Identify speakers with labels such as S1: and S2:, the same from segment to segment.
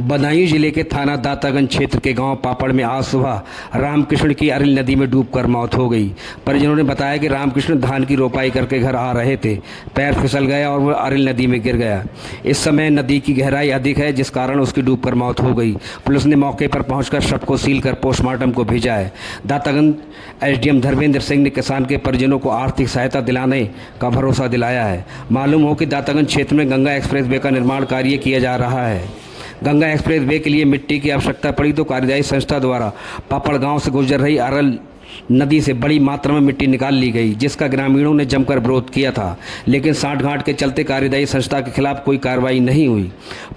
S1: बदायूं जिले के थाना दातागंज क्षेत्र के गांव पापड़ में आज सुबह रामकृष्ण की अरिल नदी में डूबकर मौत हो गई। परिजनों ने बताया कि रामकृष्ण धान की रोपाई करके घर आ रहे थे, पैर फिसल गया और वह अरिल नदी में गिर गया। इस समय नदी की गहराई अधिक है, जिस कारण उसकी डूबकर मौत हो गई। पुलिस ने मौके पर पहुंचकर शव को सील कर पोस्टमार्टम को भेजा है। दातागंज एसडीएम धर्मेंद्र सिंह ने किसान के परिजनों को आर्थिक सहायता दिलाने का भरोसा दिलाया है। मालूम हो कि दातागंज क्षेत्र में गंगा एक्सप्रेस वे का निर्माण कार्य किया जा रहा है। गंगा एक्सप्रेस वे के लिए मिट्टी की आवश्यकता पड़ी तो कार्यदायी संस्था द्वारा पापड़ गांव से गुजर रही अरल नदी से बड़ी मात्रा में मिट्टी निकाल ली गई, जिसका ग्रामीणों ने जमकर विरोध किया था, लेकिन सांठगांठ के चलते कार्यदायी संस्था के खिलाफ कोई कार्रवाई नहीं हुई।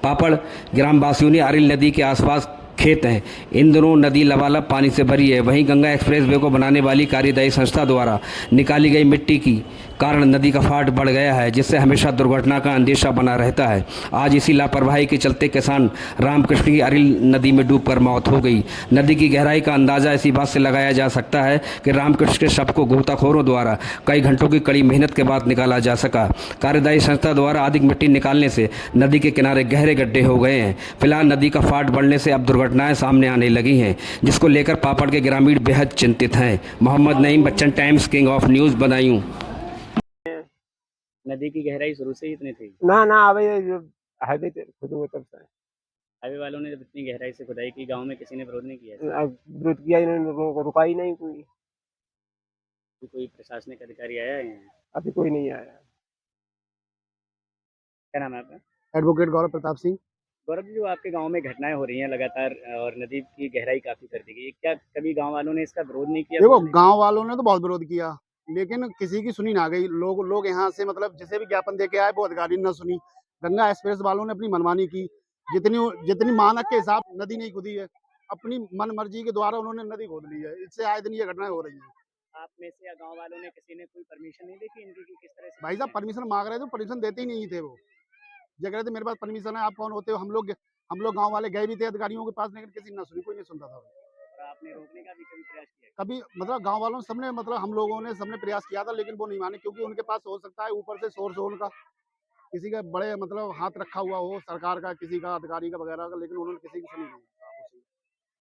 S1: पापड़ ग्रामवासियों ने अरिल नदी के आसपास खेत हैं, इन दिनों नदी लबालब पानी से भरी है। वहीं गंगा एक्सप्रेस वे को बनाने वाली कार्यदायी संस्था द्वारा निकाली गई मिट्टी की कारण नदी का फाट बढ़ गया है, जिससे हमेशा दुर्घटना का अंदेशा बना रहता है। आज इसी लापरवाही के चलते किसान रामकृष्ण की अरिल नदी में डूबकर मौत हो गई। नदी की गहराई का अंदाजा इसी बात से लगाया जा सकता है कि रामकृष्ण के शव को गोताखोरों द्वारा कई घंटों की कड़ी मेहनत के बाद निकाला जा सका। कार्यदायी संस्था द्वारा अधिक मिट्टी निकालने से नदी के किनारे गहरे गड्ढे हो गए हैं। फिलहाल नदी का फाट बढ़ने से अब दुर्घटनाएं सामने आने लगी हैं, जिसको लेकर पापड़ के ग्रामीण बेहद चिंतित हैं। Mohammad Naeem, Bachchan Times, king of news, Budaun.
S2: नदी की गहराई शुरू से ही इतनी थी?
S3: ना ना अबे हाईवे खुद हुए तब से
S2: हाईवे वालों ने जब इतनी गहराई से खुदाई की, गांव में किसी ने विरोध नहीं किया इसका?
S3: विरोध किया, इन्होंने रुका ही नहीं कोई।
S2: कोई प्रशासनिक अधिकारी आया है यहाँ?
S3: अभी कोई नहीं आया।
S2: क्या नाम है आपका?
S3: एडवोकेट गौरव प्रताप सिंह।
S2: गौरव जी, जो आपके गांव में घटनाएं हो रही हैं लगातार और नदी की गहराई काफी कर दी गई, क्या कभी गांव वालों ने इसका विरोध नहीं किया?
S4: देखो, गांव वालों ने तो बहुत विरोध किया, लेकिन किसी की सुनी ना गई। लोग यहाँ से मतलब जिसे भी ज्ञापन देके आए वो अधिकारी ने सुनी। गंगा एक्सप्रेस वालों ने अपनी मनमानी की, जितनी मानक के हिसाब नदी नहीं खुदी है, अपनी मन मर्जी के द्वारा उन्होंने नदी खोद ली है। इससे आए दिन ये घटनाएं हो रही हैं।
S2: आप में से या गांव वालों ने किसी ने कोई परमिशन नहीं देखी इनकी कि किस तरह से?
S4: भाई साहब परमिशन मांग रहे थे, परमिशन देते ही नहीं थे वो। ये कह रहे थे मेरे पास परमिशन है, आप कौन होते हो? हम लोग गाँव वाले गए भी थे अधिकारियों के पास, लेकिन किसी ने सुनी, कोई नहीं सुनता था।
S2: और आपने रोकने का भी कभी प्रयास किया?
S4: कभी मतलब गांव वालों सबने मतलब हम लोगों ने सबने प्रयास किया था, लेकिन वो नहीं माने, क्योंकि उनके पास हो सकता है ऊपर से सोर्स हो उनका, किसी का बड़े मतलब हाथ रखा हुआ हो सरकार का, किसी का अधिकारी का वगैरह का, लेकिन उन्होंने किसी की सुनी नहीं।